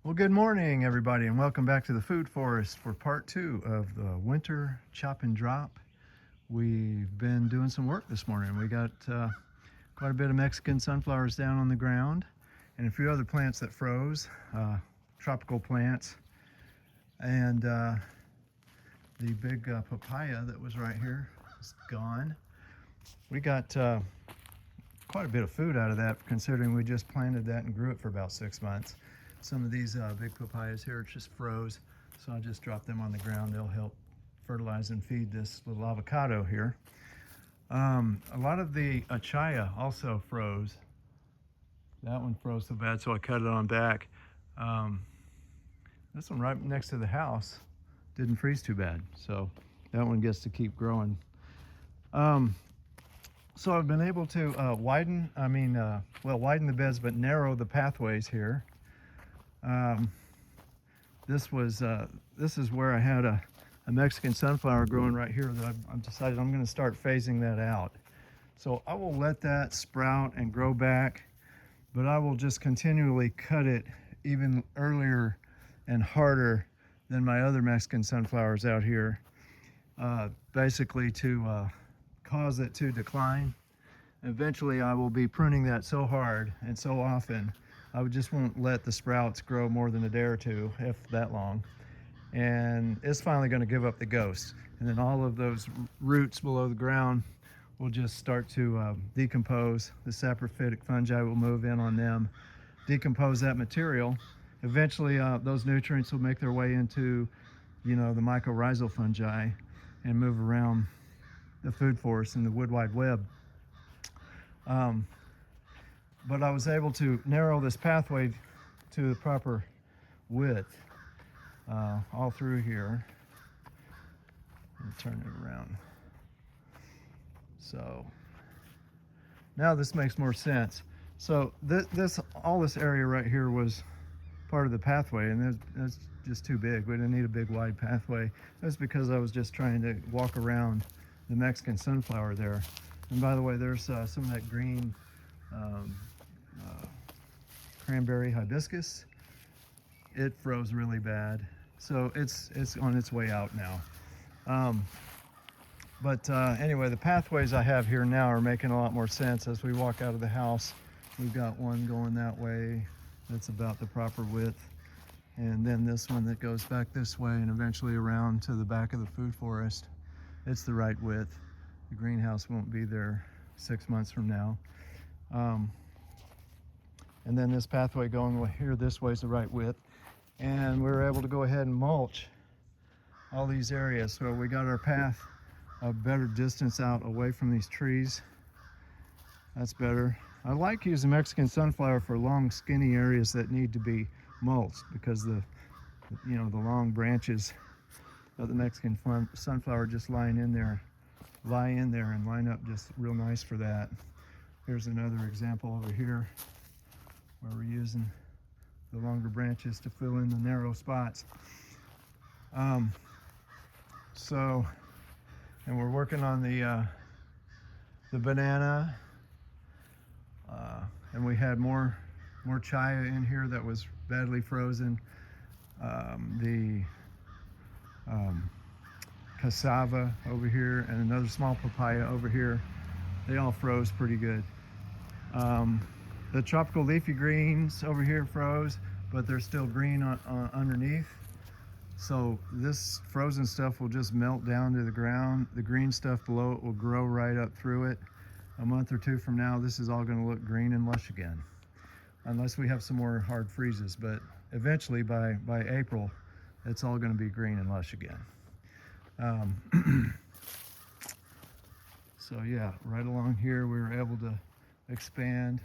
Well, good morning, everybody, and welcome back to the Food Forest for part two of the winter chop and drop. We've been doing some work this morning. We got quite a bit of Mexican sunflowers down on the ground and a few other plants that froze, tropical plants, and the big papaya that was right here is gone. We got quite a bit of food out of that, considering we just planted that and grew it for about 6 months. Some of these big papayas here just froze, so I just dropped them on the ground. They'll help fertilize and feed this little avocado here. A lot of the achaya also froze. That one froze so bad, so I cut it on back. This one right next to the house didn't freeze too bad, so that one gets to keep growing. So I've been able to widen the beds, but narrow the pathways here. This is where I had a Mexican sunflower growing right here that I've decided I'm going to start phasing that out. So I will let that sprout and grow back, but I will just continually cut it even earlier and harder than my other Mexican sunflowers out here, basically to cause it to decline. Eventually I will be pruning that so hard and so often, I just won't let the sprouts grow more than a day or two, if that long. And it's finally going to give up the ghost. And then all of those roots below the ground will just start to decompose. The saprophytic fungi will move in on them, decompose that material. Eventually those nutrients will make their way into, the mycorrhizal fungi and move around the food forest and the wood wide web. But I was able to narrow this pathway to the proper width all through here. Let me turn it around. So now this makes more sense. So all this area right here was part of the pathway, and that's just too big. We didn't need a big wide pathway. That's because I was just trying to walk around the Mexican sunflower there. And by the way, there's some of that green cranberry hibiscus. It froze really bad, so it's on its way out now. But anyway, the pathways I have here now are making a lot more sense as we walk out of the house. We've got one going that way that's about the proper width, and then this one that goes back this way and eventually around to the back of the food forest. It's the right width. The greenhouse won't be there 6 months from now. And then this pathway going here this way is the right width. And we were able to go ahead and mulch all these areas. So we got our path a better distance out away from these trees. That's better. I like using Mexican sunflower for long, skinny areas that need to be mulched, because the long branches of the Mexican sunflower just lie in there and line up just real nice for that. Here's another example over here where we're using the longer branches to fill in the narrow spots. And we're working on the banana, and we had more chaya in here that was badly frozen. The cassava over here and another small papaya over here, they all froze pretty good. The tropical leafy greens over here froze, but they're still green underneath. So this frozen stuff will just melt down to the ground. The green stuff below it will grow right up through it. A month or two from now, this is all going to look green and lush again, unless we have some more hard freezes. But eventually, by April, it's all going to be green and lush again. So yeah, right along here we were able to expand.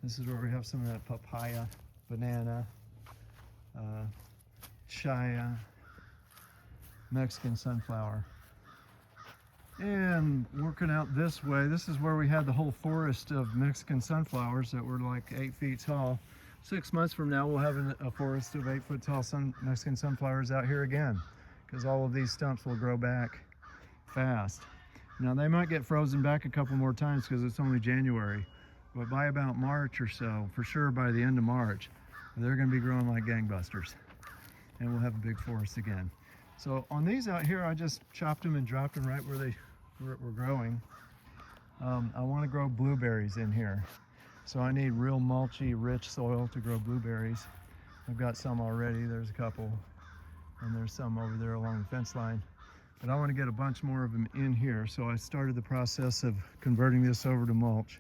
This is where we have some of that papaya, banana, chaya, Mexican sunflower. And working out this way, this is where we had the whole forest of Mexican sunflowers that were like 8 feet tall. 6 months from now, we'll have a forest of 8 foot tall Mexican sunflowers out here again, because all of these stumps will grow back fast. Now they might get frozen back a couple more times because it's only January, but by about March or so, for sure by the end of March, They're going to be growing like gangbusters, and we'll have a big forest again. So on these out here, I just chopped them and dropped them right where they were growing. I want to grow blueberries in here, so I need real mulchy, rich soil to grow blueberries. I've got some already. There's a couple, and there's some over there along the fence line. But I want to get a bunch more of them in here, so I started the process of converting this over to mulch.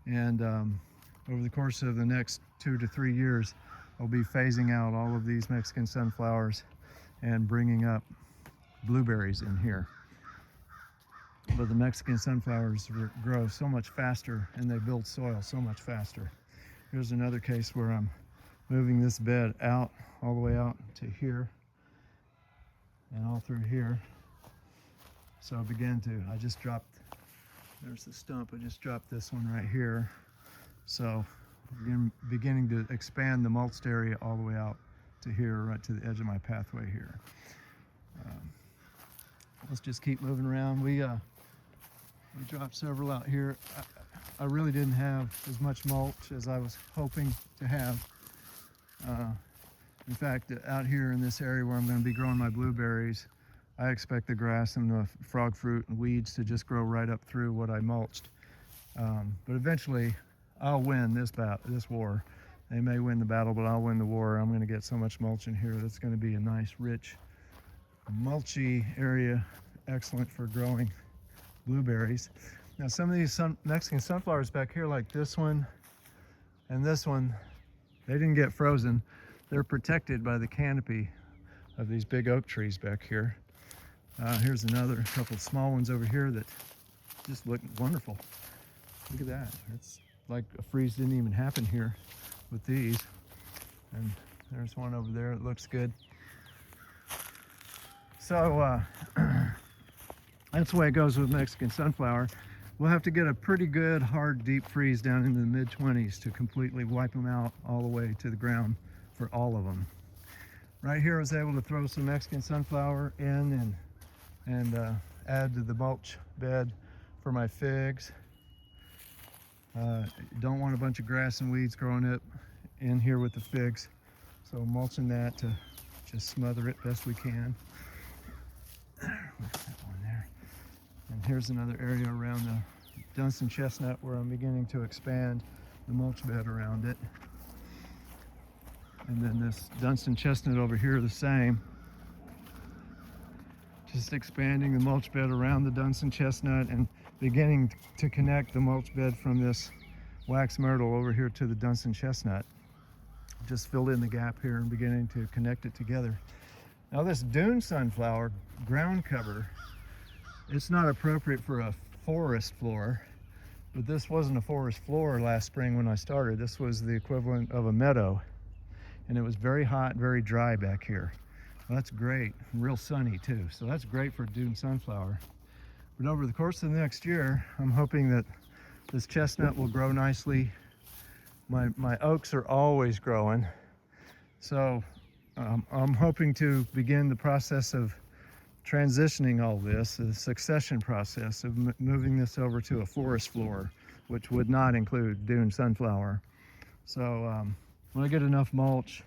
And over the course of the next 2 to 3 years, I'll be phasing out all of these Mexican sunflowers and bringing up blueberries in here. But the Mexican sunflowers grow so much faster, and they build soil so much faster. Here's another case where I'm moving this bed out, all the way out to here and all through here. So I just dropped, there's the stump, I just dropped this one right here. So I'm beginning to expand the mulched area all the way out to here, right to the edge of my pathway here. Let's just keep moving around. We dropped several out here. I really didn't have as much mulch as I was hoping to have. In fact, out here in this area where I'm going to be growing my blueberries, I expect the grass and the frog fruit and weeds to just grow right up through what I mulched. But eventually, I'll win this war. They may win the battle, but I'll win the war. I'm going to get so much mulch in here that's going to be a nice, rich, mulchy area, excellent for growing blueberries. Now, some of these Mexican sunflowers back here, like this one and this one, they didn't get frozen. They're protected by the canopy of these big oak trees back here. Here's another couple of small ones over here that just look wonderful. Look at that. It's like a freeze didn't even happen here with these. And there's one over there. It looks good. So that's the way it goes with Mexican sunflower. We'll have to get a pretty good, hard, deep freeze down into the mid-20s to completely wipe them out all the way to the ground for all of them. Right here I was able to throw some Mexican sunflower in and add to the mulch bed for my figs. Don't want a bunch of grass and weeds growing up in here with the figs, so mulching that to just smother it best we can. That one there. And here's another area around the Dunston chestnut where I'm beginning to expand the mulch bed around it. And then this Dunston chestnut over here, the same. Just expanding the mulch bed around the Dunston chestnut and beginning to connect the mulch bed from this wax myrtle over here to the Dunston chestnut. Just filled in the gap here and beginning to connect it together. Now this dune sunflower ground cover, it's not appropriate for a forest floor, but this wasn't a forest floor last spring when I started. This was the equivalent of a meadow, and it was very hot, very dry back here. Well, that's great, real sunny too, so that's great for dune sunflower. But over the course of the next year, I'm hoping that this chestnut will grow nicely. My oaks are always growing, so I'm hoping to begin the process of transitioning all this, the succession process of moving this over to a forest floor, which would not include dune sunflower. So when I get enough mulch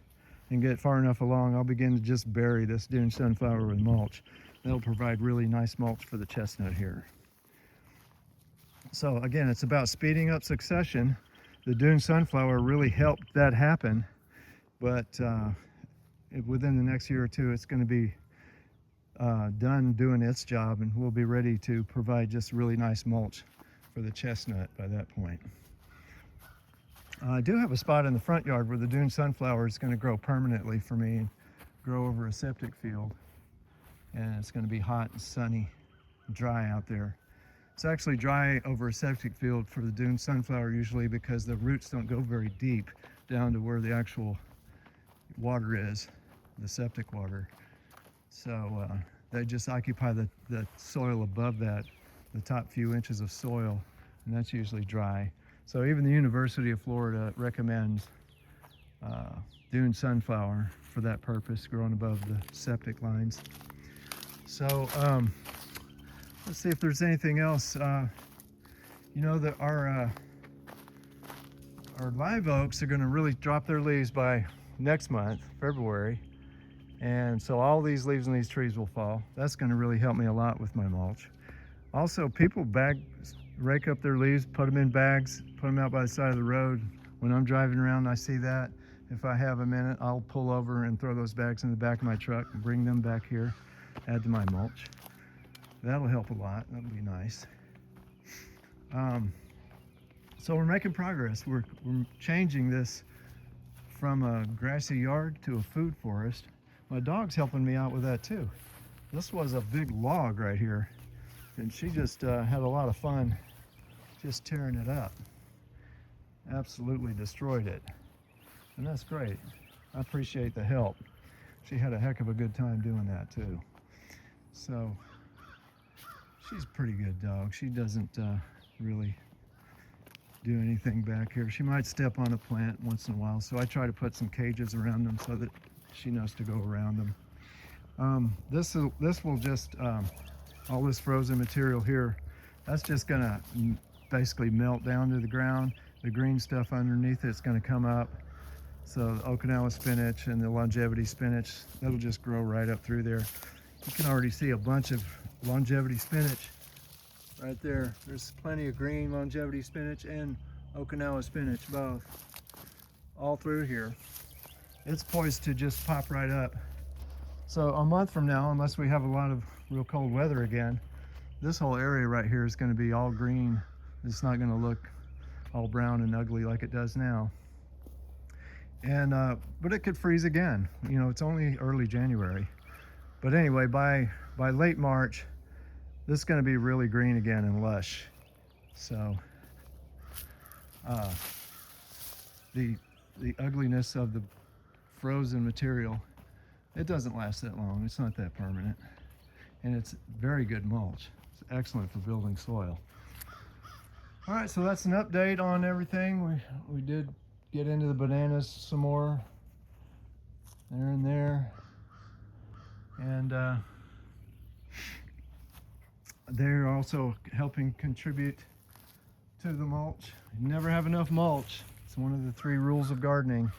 and get far enough along, I'll begin to just bury this dune sunflower with mulch. That'll provide really nice mulch for the chestnut here. So again, it's about speeding up succession. The dune sunflower really helped that happen, but within the next year or two, it's going to be done doing its job, and we'll be ready to provide just really nice mulch for the chestnut by that point. I do have a spot in the front yard where the dune sunflower is going to grow permanently for me and grow over a septic field, and it's going to be hot and sunny and dry out there. It's actually dry over a septic field for the dune sunflower usually because the roots don't go very deep down to where the actual water is, the septic water. So they just occupy the soil above that, the top few inches of soil, and that's usually dry. So even the University of Florida recommends dune sunflower for that purpose, growing above the septic lines. So let's see if there's anything else. You know that our our live oaks are going to really drop their leaves by next month, February. And so all these leaves on these trees will fall. That's going to really help me a lot with my mulch. Also, people rake up their leaves, put them in bags, put them out by the side of the road. When I'm driving around and I see that, if I have a minute, I'll pull over and throw those bags in the back of my truck and bring them back here, add to my mulch. That'll help a lot. That'll be nice. So we're making progress. We're changing this from a grassy yard to a food forest. My dog's helping me out with that too. This was a big log right here, and she just had a lot of fun just tearing it up. Absolutely destroyed it. And that's great. I appreciate the help. She had a heck of a good time doing that too. So she's a pretty good dog. She doesn't really do anything back here. She might step on a plant once in a while, so I try to put some cages around them so that she knows to go around them. This will just, all this frozen material here, that's just gonna basically melt down to the ground. The green stuff underneath it's gonna come up. So the Okinawa spinach and the longevity spinach, that'll just grow right up through there. You can already see a bunch of longevity spinach right there. There's plenty of green longevity spinach and Okinawa spinach, both, all through here. It's poised to just pop right up. So a month from now, unless we have a lot of real cold weather again, this whole area right here is going to be all green. It's not going to look all brown and ugly like it does now. And but it could freeze again. You know, it's only early January. But anyway, by late March, this is going to be really green again and lush. So the ugliness of the frozen material, it doesn't last that long. It's not that permanent. And it's very good mulch. It's excellent for building soil. All right, so that's an update on everything. We did get into the bananas some more. There and there. And they're also helping contribute to the mulch. You never have enough mulch. It's one of the 3 rules of gardening.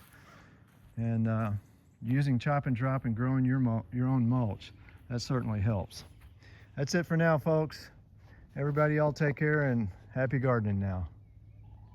And using chop and drop and growing your own mulch, that certainly helps. That's it for now, folks. Everybody, all take care and happy gardening now.